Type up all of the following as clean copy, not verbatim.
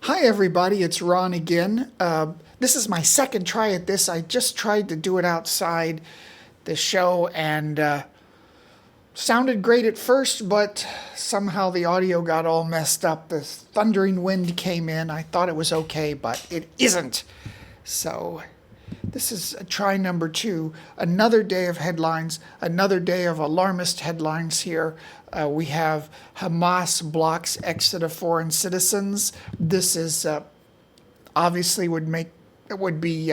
Hi, everybody. It's Ron again. This is my second try at this. I just tried to do it outside the show and sounded great at first, but somehow the audio got all messed up. The thundering wind came in. I thought it was okay, but it isn't. So this is try number two. Another day of headlines, another day of alarmist headlines here. We have Hamas blocks exit of foreign citizens. This is obviously would be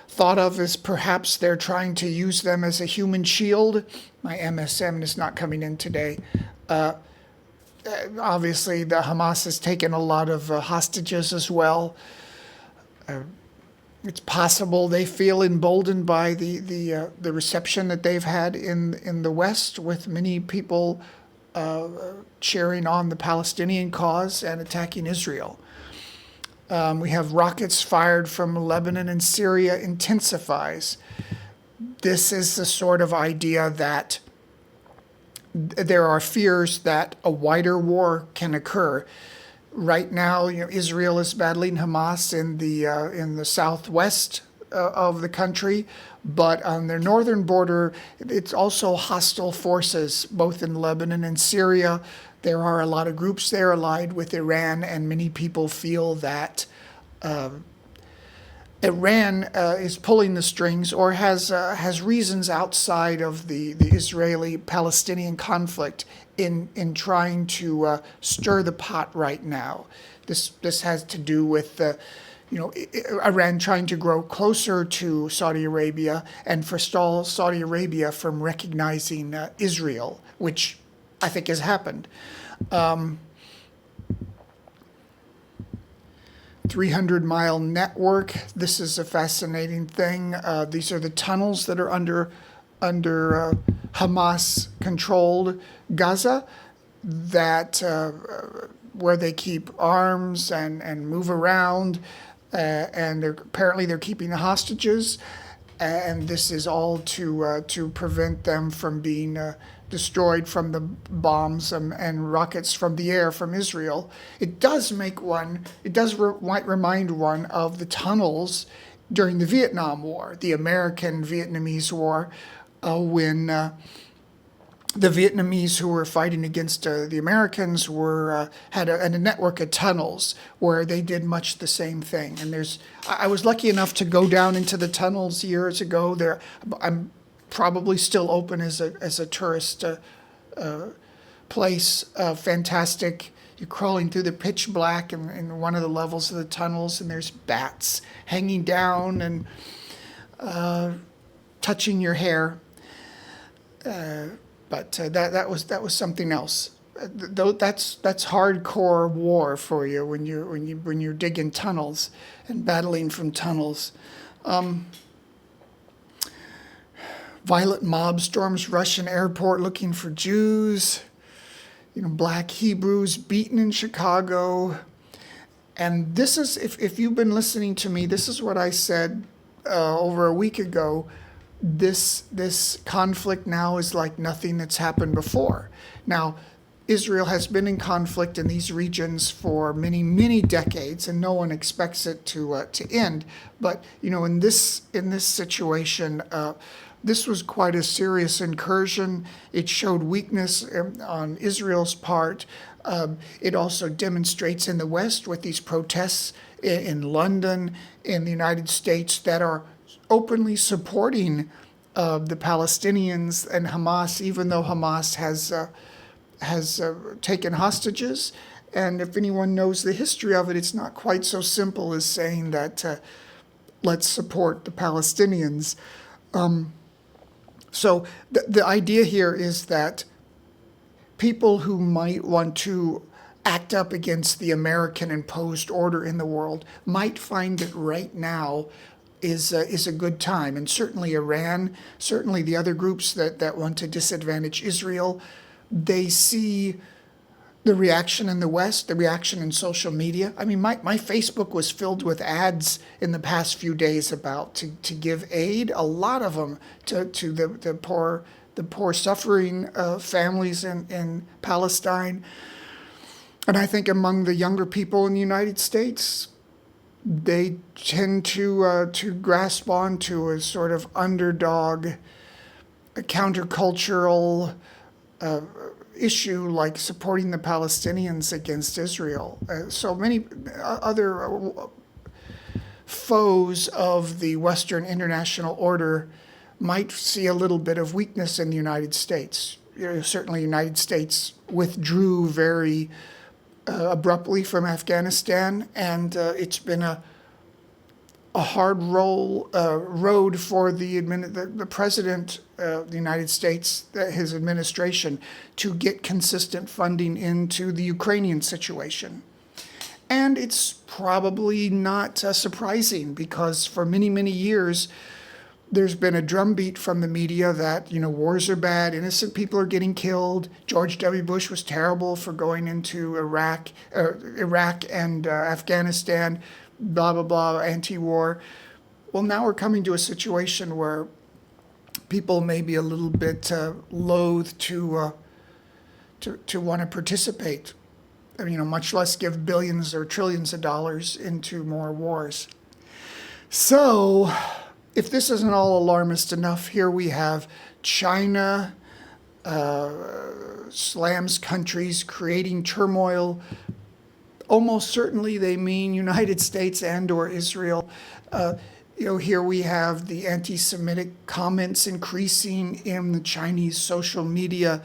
thought of as perhaps they're trying to use them as a human shield. My MSM is not coming in today. Obviously, the Hamas has taken a lot of hostages as well. It's possible they feel emboldened by the reception that they've had in the West, with many people cheering on the Palestinian cause and attacking Israel. We have rockets fired from Lebanon and Syria intensifies. This is the sort of idea that there are fears that a wider war can occur. Right now, Israel is battling Hamas in the southwest of the country, but on their northern border, it's also hostile forces, both in Lebanon and Syria. There are a lot of groups there allied with Iran, and many people feel that Iran is pulling the strings or has reasons outside of the Israeli-Palestinian conflict in trying to stir the pot right now. This has to do with Iran trying to grow closer to Saudi Arabia and forestall Saudi Arabia from recognizing Israel, which I think has happened. 300-mile network. This is a fascinating thing. These are the tunnels that are under Hamas-controlled Gaza, that where they keep arms and move around, and apparently they're keeping the hostages, and this is all to prevent them from being destroyed from the bombs and rockets from the air from Israel. It does might remind one of the tunnels during the Vietnam War, the American-Vietnamese War, when the Vietnamese who were fighting against the Americans had a network of tunnels where they did much the same thing. And I was lucky enough to go down into the tunnels years ago. I'm probably still open as a tourist place. Fantastic. You're crawling through the pitch black in one of the levels of the tunnels, and there's bats hanging down and touching your hair. But that was something else. That's hardcore war for you when you're digging tunnels and battling from tunnels. Violent mob storms Russian airport looking for Jews. Black Hebrews beaten in Chicago. And this is, if you've been listening to me, this is what I said over a week ago. This conflict now is like nothing that's happened before. Now, Israel has been in conflict in these regions for many, many decades, and no one expects it to end. But in this situation, this was quite a serious incursion. It showed weakness on Israel's part. It also demonstrates in the West with these protests in London, in the United States, that are openly supporting the Palestinians and Hamas, even though Hamas has taken hostages. And if anyone knows the history of it, it's not quite so simple as saying that let's support the Palestinians. So the idea here is that people who might want to act up against the American imposed order in the world might find that right now is a good time. And certainly Iran, certainly the other groups that want to disadvantage Israel, they see the reaction in the West, the reaction in social media. I mean, my Facebook was filled with ads in the past few days about to give aid, a lot of them to the poor suffering families in Palestine. And I think among the younger people in the United States, they tend to grasp onto a sort of underdog, a countercultural issue like supporting the Palestinians against Israel. So many other foes of the Western international order might see a little bit of weakness in the United States. Certainly, the United States withdrew very abruptly from Afghanistan, and it's been a hard road for the president of the United States, his administration, to get consistent funding into the Ukrainian situation. And it's probably not surprising because for many, many years, there's been a drumbeat from the media that, wars are bad, innocent people are getting killed. George W. Bush was terrible for going into Iraq and Afghanistan, blah, blah, blah, anti-war. Well, now we're coming to a situation where people may be a little bit loath to want to participate, much less give billions or trillions of dollars into more wars. So, if this isn't all alarmist enough, here we have China slams countries, creating turmoil. Almost certainly they mean United States and or Israel. Here we have the anti-Semitic comments increasing in the Chinese social media.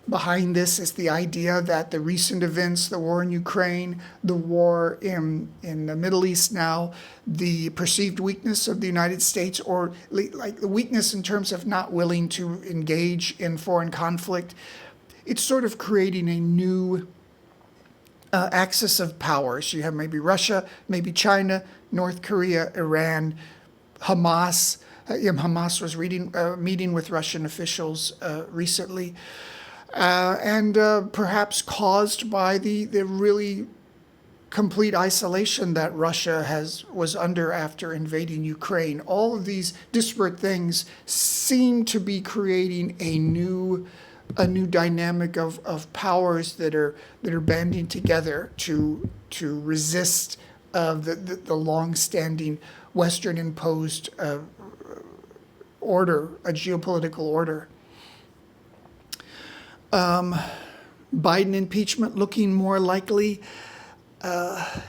Behind this is the idea that the recent events, the war in Ukraine, the war in the Middle East now, the perceived weakness of the United States, or like the weakness in terms of not willing to engage in foreign conflict, it's sort of creating a new axis of powers. You have maybe Russia, maybe China, North Korea, Iran, Hamas. Hamas was meeting with Russian officials recently. And perhaps caused by the really complete isolation that Russia was under after invading Ukraine. All of these disparate things seem to be creating a new dynamic of powers that are banding together to resist the long-standing Western imposed order, a geopolitical order. Biden impeachment looking more likely. There's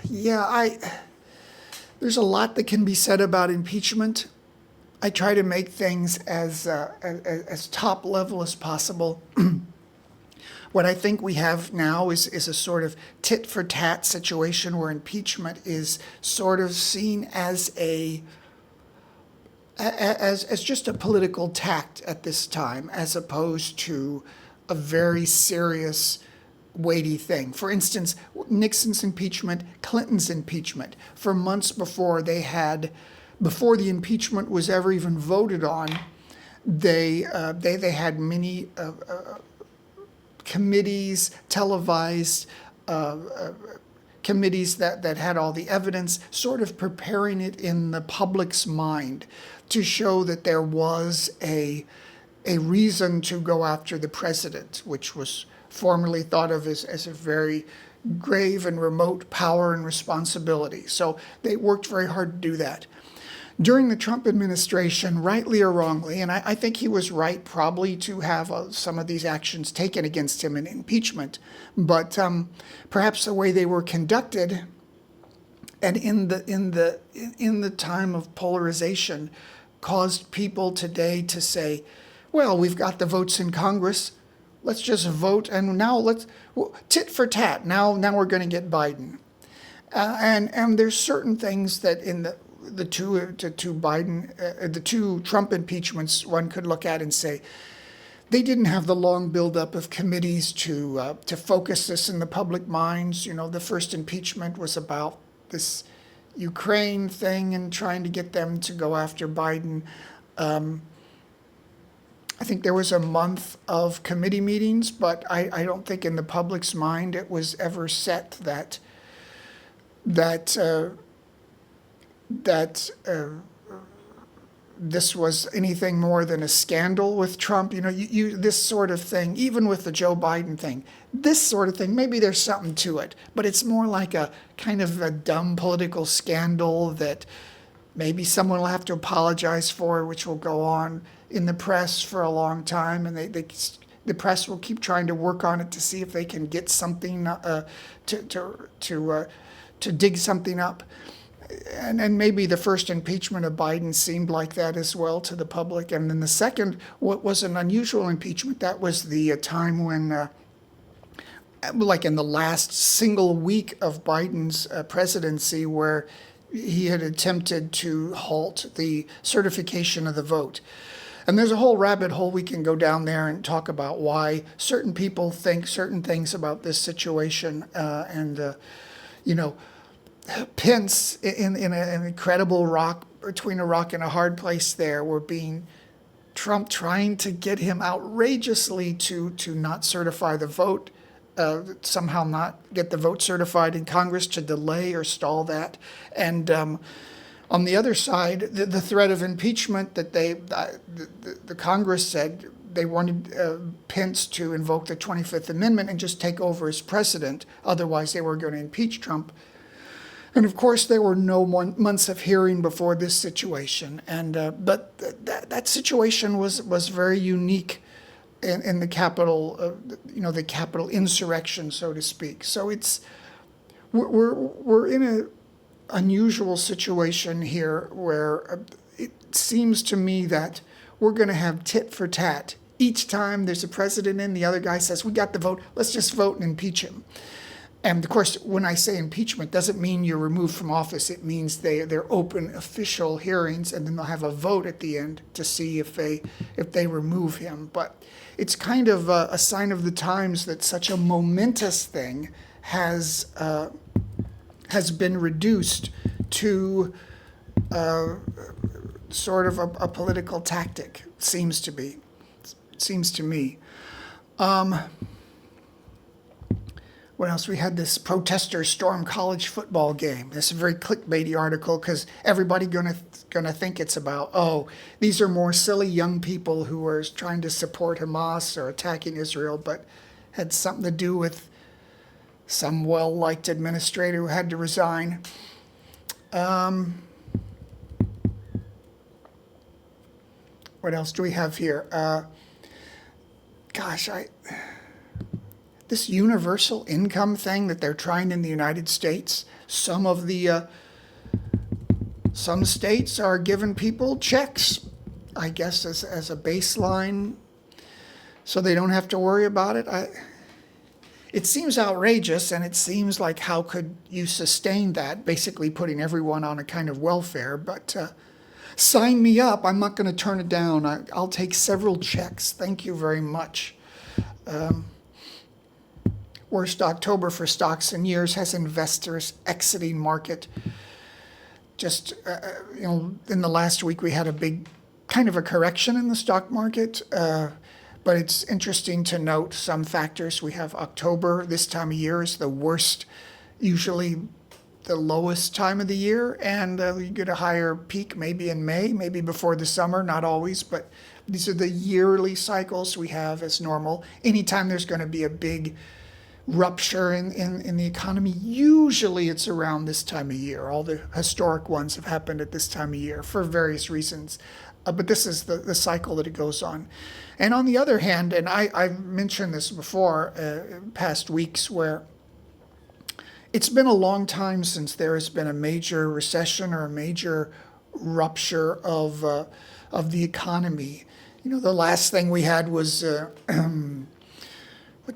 a lot that can be said about impeachment. I try to make things as top level as possible. What I think we have now is a sort of tit for tat situation where impeachment is sort of seen as just a political tact at this time, as opposed to a very serious, weighty thing. For instance, Nixon's impeachment, Clinton's impeachment. For months before the impeachment was ever even voted on, they had many committees, televised committees that had all the evidence, sort of preparing it in the public's mind to show that there was a reason to go after the president, which was formerly thought of as a very grave and remote power and responsibility. So they worked very hard to do that. During the Trump administration, rightly or wrongly, and I think he was right probably to have some of these actions taken against him in impeachment, but perhaps the way they were conducted and in the time of polarization caused people today to say, well, we've got the votes in Congress. Let's just vote, and now tit for tat. Now we're going to get Biden, and there's certain things that in the two Trump impeachments, one could look at and say they didn't have the long buildup of committees to focus this in the public minds. The first impeachment was about this Ukraine thing and trying to get them to go after Biden. I think there was a month of committee meetings, but I don't think in the public's mind it was ever set that this was anything more than a scandal with Trump. This sort of thing, even with the Joe Biden thing, this sort of thing, maybe there's something to it, but it's more like a kind of a dumb political scandal that maybe someone will have to apologize for, which will go on in the press for a long time, and the press will keep trying to work on it to see if they can get something to dig something up. And maybe the first impeachment of Biden seemed like that as well to the public. And then the second, what was an unusual impeachment, that was the time when, like in the last single week of Biden's presidency, where he had attempted to halt the certification of the vote. And there's a whole rabbit hole we can go down there and talk about why certain people think certain things about this situation. Pence, in an incredible between a rock and a hard place there, were being Trump trying to get him outrageously to not certify the vote, somehow not get the vote certified in Congress, to delay or stall that. And on the other side, the threat of impeachment that the Congress said they wanted Pence to invoke the 25th Amendment and just take over as president. Otherwise, they were going to impeach Trump. And of course, there were no months of hearing before this situation. But that situation was very unique in the Capitol, the Capitol insurrection, so to speak. So we're in an unusual situation here where it seems to me that we're going to have tit for tat. Each time there's a president in, the other guy says, "We got the vote, let's just vote and impeach him." And of course, when I say impeachment, doesn't mean you're removed from office. It means they're open official hearings, and then they'll have a vote at the end to see if they remove him. But it's kind of a sign of the times that such a momentous thing has been reduced to sort of a political tactic. Seems to me. What else? We had this protesters storm college football game. This is a very clickbaity article because everybody gonna think it's about, these are more silly young people who are trying to support Hamas or attacking Israel, but had something to do with some well-liked administrator who had to resign. What else do we have here? This universal income thing that they're trying in the United States, some states are giving people checks, I guess, as a baseline, so they don't have to worry about it. It seems outrageous, and it seems like, how could you sustain that, basically putting everyone on a kind of welfare? But sign me up. I'm not going to turn it down. I'll take several checks. Thank you very much. Worst October for stocks in years, has investors exiting market. Just, in the last week we had a big kind of a correction in the stock market. But it's interesting to note some factors. We have October, this time of year, is the worst, usually the lowest time of the year. And you get a higher peak maybe in May, maybe before the summer, not always. But these are the yearly cycles we have as normal. Anytime there's going to be a big rupture in the economy, usually it's around this time of year. All the historic ones have happened at this time of year for various reasons. But this is the cycle that it goes on. And on the other hand, and I've mentioned this before, past weeks, where it's been a long time since there has been a major recession or a major rupture of the economy. The last thing we had was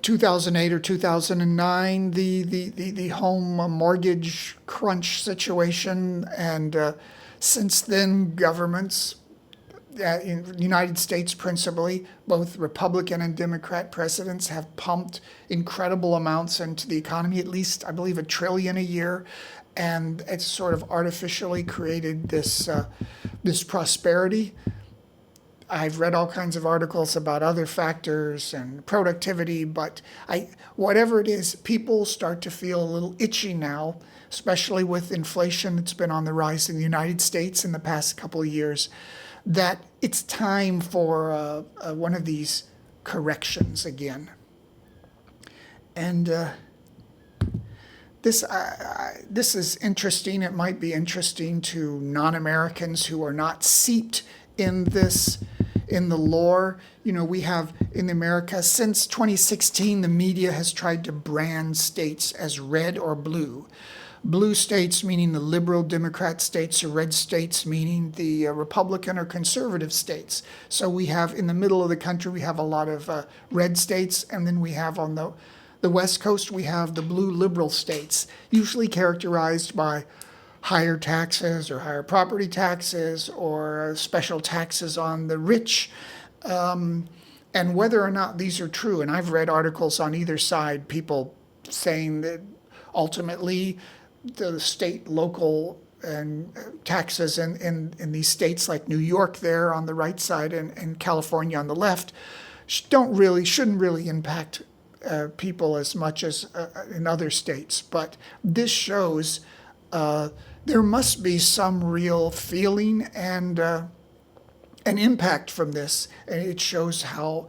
2008 or 2009, the home mortgage crunch situation, and since then, governments in the United States principally, both Republican and Democrat presidents, have pumped incredible amounts into the economy, at least, I believe, $1 trillion a year, and it's sort of artificially created this prosperity. I've read all kinds of articles about other factors and productivity, but whatever it is, people start to feel a little itchy now, especially with inflation that's been on the rise in the United States in the past couple of years, that it's time for one of these corrections again. And this is interesting. It might be interesting to non-Americans who are not seeped in this, in the lore. You know, we have in America since 2016, the media has tried to brand states as red or blue. Blue states meaning the liberal Democrat states, or red states meaning the Republican or conservative states. So we have in the middle of the country, we have a lot of red states, and then we have on the West Coast, we have the blue liberal states, usually characterized by higher taxes or higher property taxes or special taxes on the rich. And whether or not these are true, and I've read articles on either side, people saying that ultimately the state, local, and taxes in these states like New York there on the right side and California on the left shouldn't really impact people as much as in other states. But this shows there must be some real feeling and an impact from this. And it shows how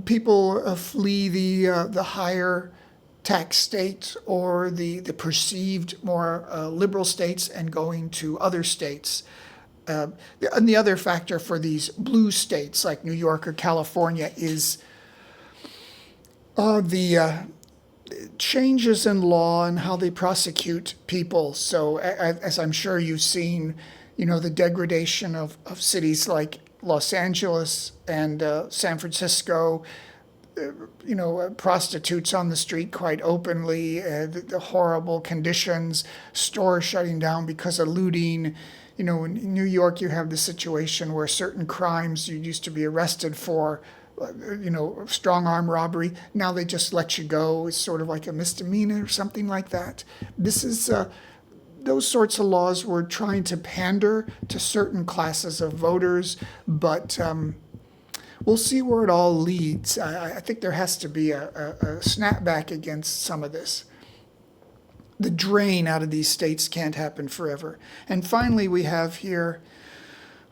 people flee the higher tax states or the perceived more liberal states and going to other states. And the other factor for these blue states like New York or California is the changes in law and how they prosecute people. So as I'm sure you've seen, you know, the degradation of cities like Los Angeles and San Francisco, you know, prostitutes on the street quite openly, the horrible conditions, stores shutting down because of looting. You know, in New York, you have the situation where certain crimes you used to be arrested for, you know, strong arm robbery. Now they just let you go. It's sort of like a misdemeanor or something like that. This is those sorts of laws were trying to pander to certain classes of voters, but we'll see where it all leads. I think there has to be a snapback against some of this. The drain out of these states can't happen forever. And finally, we have here,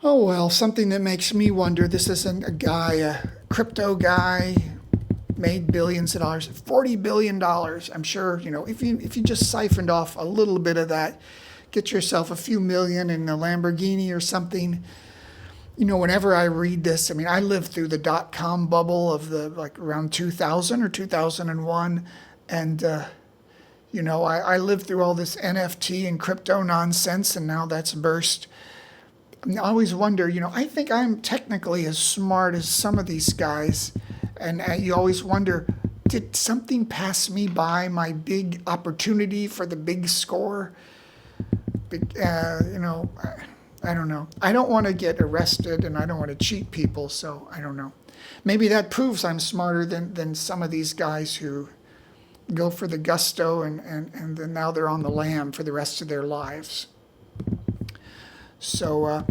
oh, well, something that makes me wonder. This isn't a guy, a crypto guy, made billions of dollars, $40 billion. I'm sure, you know, if you just siphoned off a little bit of that, get yourself a few million in a Lamborghini or something. You know, whenever I read this, I mean, I lived through the dot-com bubble of the, like, around 2000 or 2001. And, you know, I lived through all this NFT and crypto nonsense, and now that's burst. I always wonder, you know, I think I'm technically as smart as some of these guys. And you always wonder, did something pass me by, my big opportunity for the big score? You know, I don't know. I don't want to get arrested and I don't want to cheat people, so I don't know. Maybe that proves I'm smarter than some of these guys who go for the gusto and then now they're on the lam for the rest of their lives. So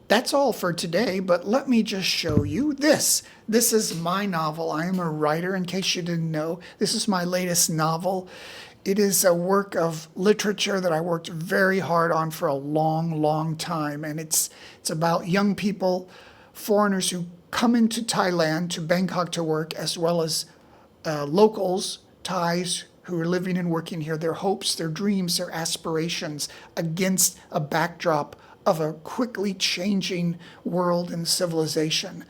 that's all for today, but let me just show you this. This is my novel. I am a writer, in case you didn't know. This is my latest novel. It is a work of literature that I worked very hard on for a long, long time, and it's about young people, foreigners who come into Thailand, to Bangkok to work, as well as locals, Thais, who are living and working here, their hopes, their dreams, their aspirations against a backdrop of a quickly changing world and civilization.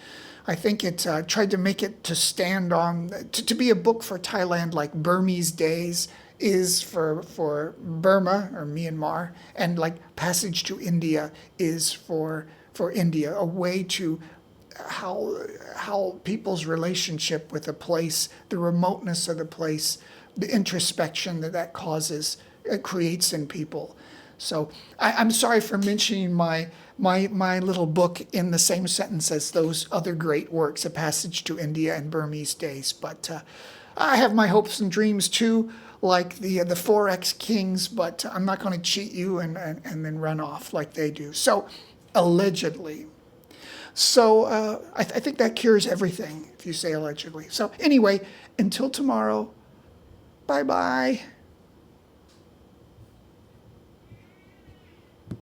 I think it tried to make it to stand on, to be a book for Thailand like Burmese Days is for Burma or Myanmar, and like Passage to India is for India, a way to how people's relationship with a place, the remoteness of the place, the introspection that causes, it creates in people. So I'm sorry for mentioning my little book in the same sentence as those other great works, A Passage to India and Burmese Days. But I have my hopes and dreams too, like the Forex Kings, but I'm not going to cheat you and then run off like they do. So allegedly. So I think that cures everything if you say allegedly. So anyway, until tomorrow, bye-bye.